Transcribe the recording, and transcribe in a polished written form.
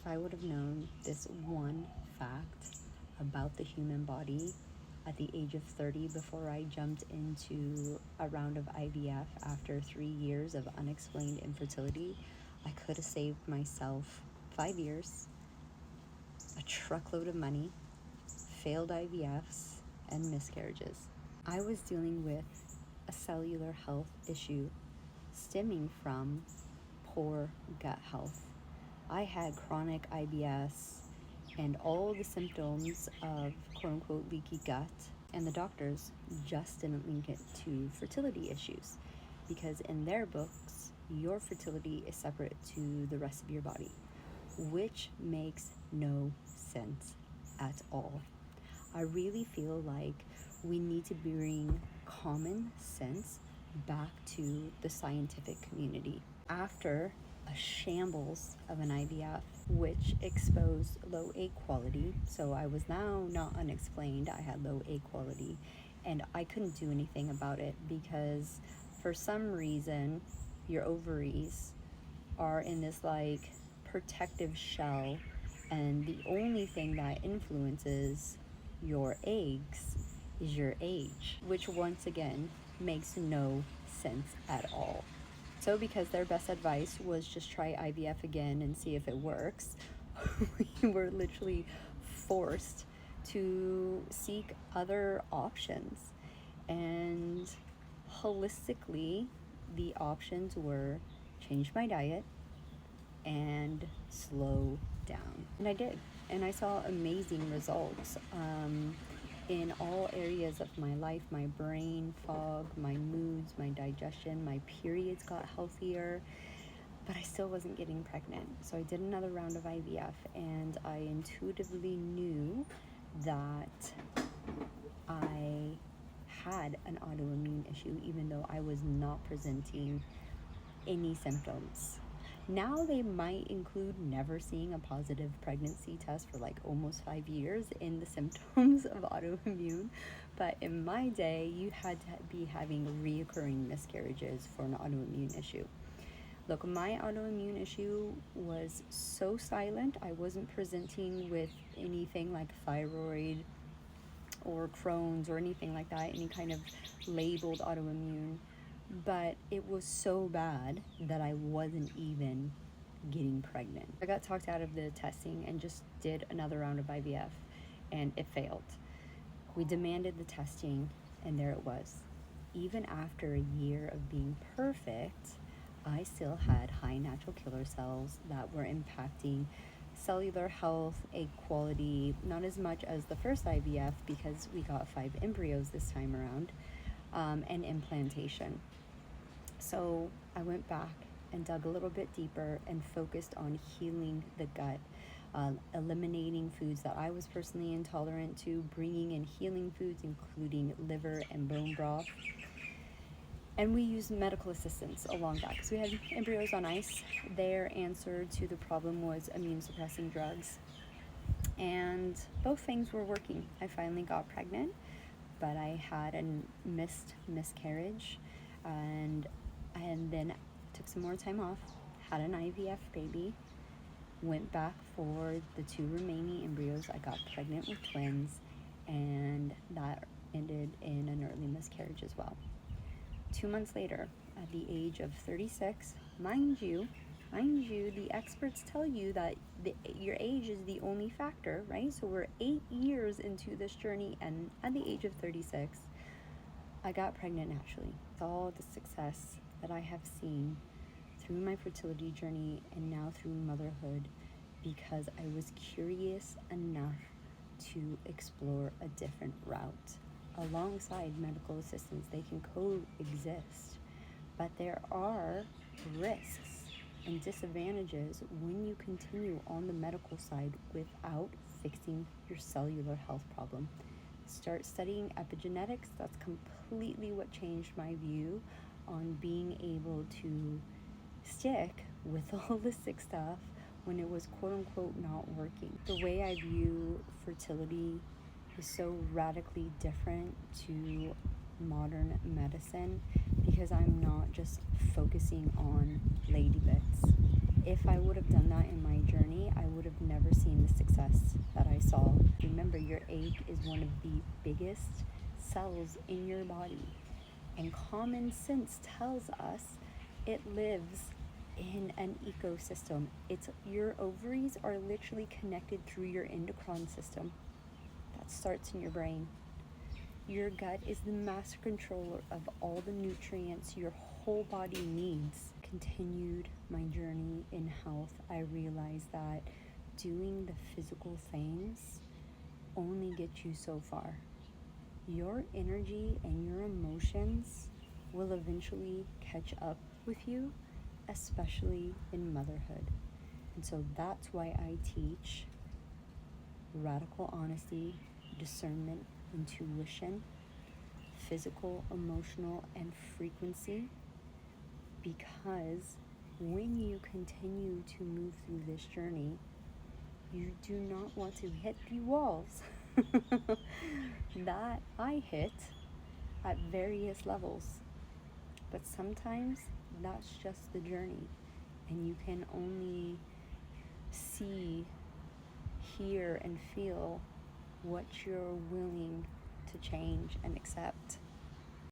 I would have known this one fact about the human body at the age of 30 before I jumped into a round of IVF after 3 years of unexplained infertility, I could have saved myself 5 years, a truckload of money, failed IVFs, and miscarriages. I was dealing with a cellular health issue stemming from poor gut health. I had chronic IBS and all the symptoms of quote-unquote leaky gut, and the doctors just didn't link it to fertility issues because in their books, your fertility is separate to the rest of your body, which makes no sense at all. I really feel like we need to bring common sense back to the scientific community. After a shambles of an IVF, which exposed low egg quality, so I was now not unexplained, I had low egg quality, and I couldn't do anything about it because for some reason your ovaries are in this like protective shell, and the only thing that influences your eggs is your age, which once again makes no sense at all. So because their best advice was just try IVF again and see if it works, we were literally forced to seek other options. And holistically, the options were change my diet and slow down. And I did. And I saw amazing results in all areas of my life, my brain fog, my moods, my digestion, my periods got healthier, but I still wasn't getting pregnant. So I did another round of IVF, and I intuitively knew that I had an autoimmune issue, even though I was not presenting any symptoms. Now they might include never seeing a positive pregnancy test for like almost 5 years in the symptoms of autoimmune. But in my day, you had to be having reoccurring miscarriages for an autoimmune issue. Look, my autoimmune issue was so silent. I wasn't presenting with anything like thyroid or Crohn's or anything like that, any kind of labeled autoimmune. But it was so bad that I wasn't even getting pregnant. I got talked out of the testing and just did another round of IVF, and it failed. We demanded the testing, and there it was. Even after a year of being perfect, I still had high natural killer cells that were impacting cellular health, egg quality, not as much as the first IVF because we got 5 embryos this time around, and implantation. So I went back and dug a little bit deeper and focused on healing the gut, eliminating foods that I was personally intolerant to, bringing in healing foods, including liver and bone broth. And we used medical assistance along that because we had embryos on ice. Their answer to the problem was immune suppressing drugs. And both things were working. I finally got pregnant, but I had a missed miscarriage, and then took some more time off, had an IVF baby, went back for the 2 remaining embryos. I got pregnant with twins, and that ended in an early miscarriage as well. 2 months later, at the age of 36, mind you, the experts tell you that your age is the only factor, right? So we're 8 years into this journey, and at the age of 36, I got pregnant naturally. All the success that I have seen through my fertility journey and now through motherhood because I was curious enough to explore a different route. Alongside medical assistance, they can coexist, but there are risks and disadvantages when you continue on the medical side without fixing your cellular health problem. Start studying epigenetics. That's completely what changed my view on being able to stick with the holistic stuff when it was quote unquote not working. The way I view fertility is so radically different to modern medicine because I'm not just focusing on lady bits. If I would have done that in my journey, I would have remember, your egg is one of the biggest cells in your body. And common sense tells us it lives in an ecosystem. Your ovaries are literally connected through your endocrine system. That starts in your brain. Your gut is the master controller of all the nutrients your whole body needs. Continued my journey in health, I realized that doing the physical things only get you so far. Your energy and your emotions will eventually catch up with you, especially in motherhood. And so that's why I teach radical honesty, discernment, intuition, physical, emotional, and frequency, because when you continue to move through this journey, you do not want to hit the walls that I hit at various levels. But sometimes that's just the journey, and you can only see, hear, and feel what you're willing to change and accept.